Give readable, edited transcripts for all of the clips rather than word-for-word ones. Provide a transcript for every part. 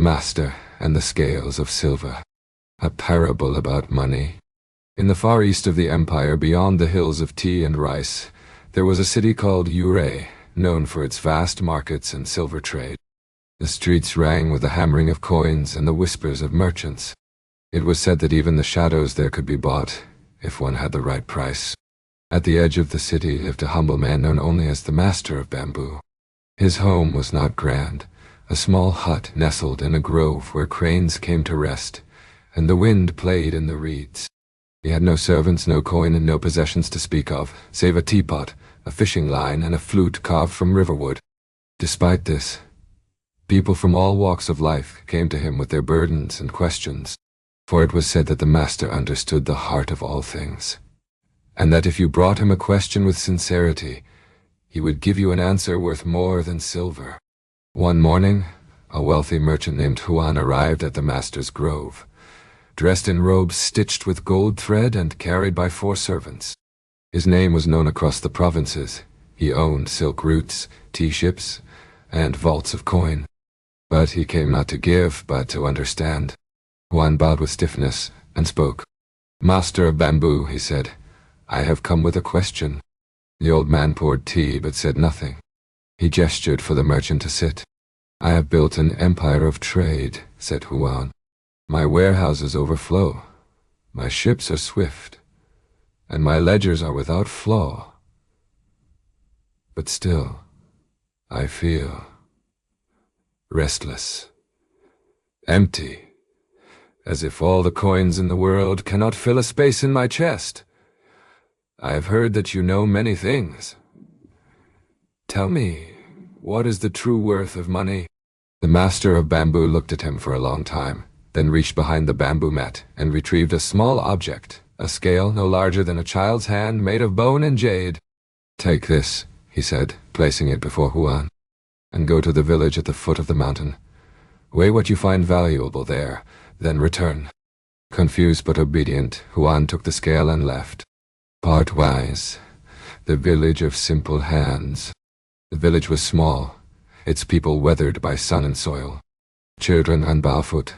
Master and the Scales of Silver. A parable about money. In the far east of the empire, beyond the hills of tea and rice, there was a city called Yurei, known for its vast markets and silver trade. The streets rang with the hammering of coins and the whispers of merchants. It was said that even the shadows there could be bought, if one had the right price. At the edge of the city lived a humble man known only as the Master of Bamboo. His home was not grand, a small hut nestled in a grove where cranes came to rest, and the wind played in the reeds. He had no servants, no coin, and no possessions to speak of, save a teapot, a fishing line, and a flute carved from riverwood. Despite this, people from all walks of life came to him with their burdens and questions, for it was said that the Master understood the heart of all things, and that if you brought him a question with sincerity, he would give you an answer worth more than silver. One morning, a wealthy merchant named Huan arrived at the Master's grove, dressed in robes stitched with gold thread and carried by 4 servants. His name was known across the provinces. He owned silk roots, tea ships, and vaults of coin. But he came not to give, but to understand. Huan bowed with stiffness and spoke. "Master of Bamboo," he said, "I have come with a question." The old man poured tea but said nothing. He gestured for the merchant to sit. "I have built an empire of trade," said Huan. "My warehouses overflow, my ships are swift, and my ledgers are without flaw. But still, I feel restless, empty, as if all the coins in the world cannot fill a space in my chest. I have heard that you know many things. Tell me, what is the true worth of money?" The Master of Bamboo looked at him for a long time, then reached behind the bamboo mat and retrieved a small object, a scale no larger than a child's hand made of bone and jade. "Take this," he said, placing it before Huan, "and go to the village at the foot of the mountain. Weigh what you find valuable there, then return." Confused but obedient, Huan took the scale and left. Partwise, the village of simple hands. The village was small, its people weathered by sun and soil. Children ran barefoot.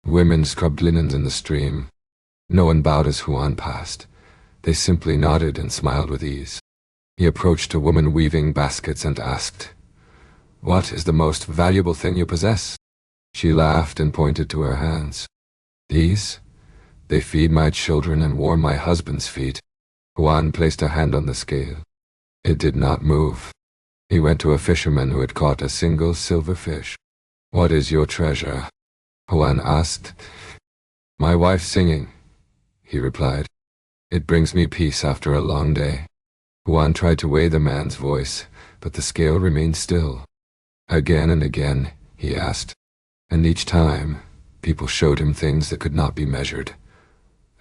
Women scrubbed linens in the stream. No one bowed as Huan passed. They simply nodded and smiled with ease. He approached a woman weaving baskets and asked, "What is the most valuable thing you possess?" She laughed and pointed to her hands. "These? They feed my children and warm my husband's feet." Huan placed a hand on the scale. It did not move. He went to a fisherman who had caught a single silver fish. "What is your treasure?" Huan asked. "My wife's singing," he replied. "It brings me peace after a long day." Huan tried to weigh the man's voice, but the scale remained still. Again and again, he asked, and each time, people showed him things that could not be measured.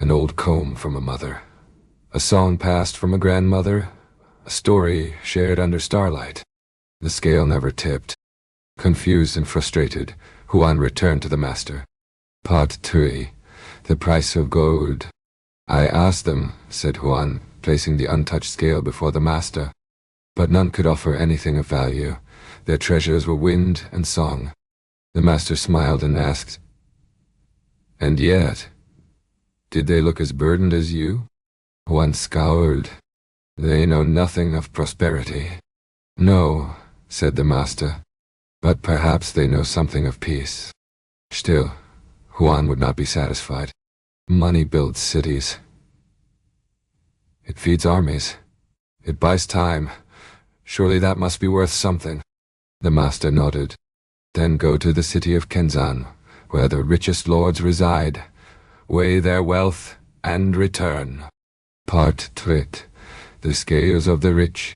An old comb from a mother, a song passed from a grandmother, a story shared under starlight. The scale never tipped. Confused and frustrated, Huan returned to the Master. Part 3. The Price of Gold. "I asked them," said Huan, placing the untouched scale before the Master. "But none could offer anything of value. Their treasures were wind and song." The Master smiled and asked, "And yet, did they look as burdened as you?" Huan scowled. "They know nothing of prosperity." "No," said the Master, "but perhaps they know something of peace." Still, Huan would not be satisfied. "Money builds cities. It feeds armies. It buys time. Surely that must be worth something." The Master nodded. "Then go to the city of Kenzan, where the richest lords reside. Weigh their wealth and return." Part 3. The Scales of the Rich.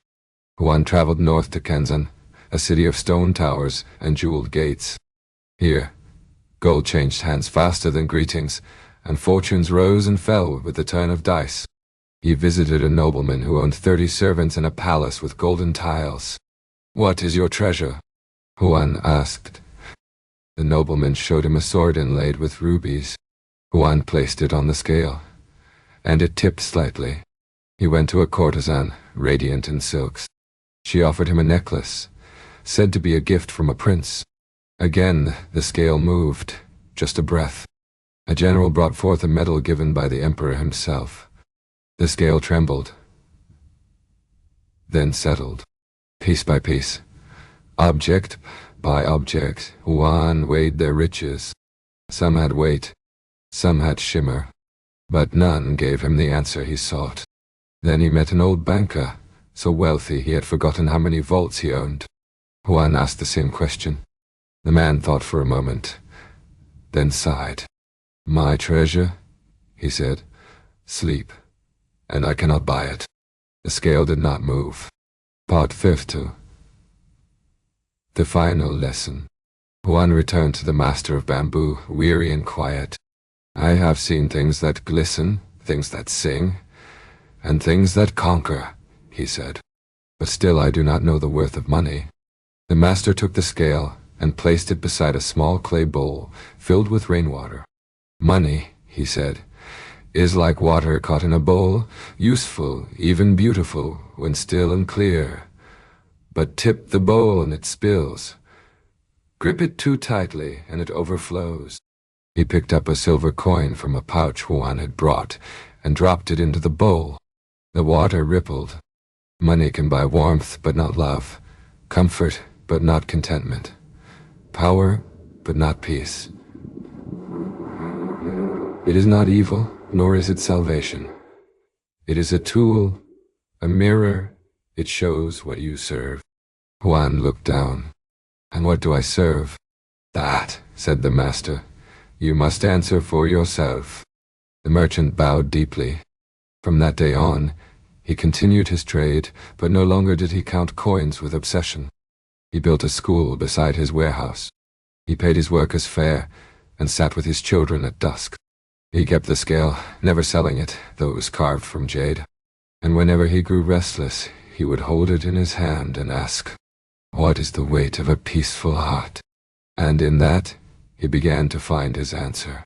Huan traveled north to Kenzan, a city of stone towers and jeweled gates. Here, gold changed hands faster than greetings, and fortunes rose and fell with the turn of dice. He visited a nobleman who owned 30 servants in a palace with golden tiles. "What is your treasure?" Huan asked. The nobleman showed him a sword inlaid with rubies. Huan placed it on the scale, and it tipped slightly. He went to a courtesan, radiant in silks. She offered him a necklace, said to be a gift from a prince. Again the scale moved, just a breath. A general brought forth a medal given by the emperor himself. The scale trembled, then settled, piece by piece. Object by object, Huan weighed their riches. Some had weight, some had shimmer, but none gave him the answer he sought. Then he met an old banker, so wealthy he had forgotten how many vaults he owned. Huan asked the same question. The man thought for a moment, then sighed. "My treasure," he said, "sleep, and I cannot buy it." The scale did not move. Part 5. The final lesson. Huan returned to the master of bamboo, weary and quiet. "I have seen things that glisten, things that sing, and things that conquer," he said. "But still I do not know the worth of money." The master took the scale and placed it beside a small clay bowl filled with rainwater. "Money," he said, "is like water caught in a bowl, useful, even beautiful, when still and clear. But tip the bowl and it spills. Grip it too tightly and it overflows." He picked up a silver coin from a pouch Huan had brought and dropped it into the bowl. The water rippled. Money can buy warmth but not love, comfort but not contentment, power but not peace. It is not evil, nor is it salvation. It is a tool, a mirror. It shows what you serve. Huan looked down. "And what do I serve?" "That," said the master, "you must answer for yourself." The merchant bowed deeply. From that day on, he continued his trade, but no longer did he count coins with obsession. He built a school beside his warehouse. He paid his workers fair and sat with his children at dusk. He kept the scale, never selling it, though it was carved from jade. And whenever he grew restless, he would hold it in his hand and ask, "What is the weight of a peaceful heart?" And in that, he began to find his answer.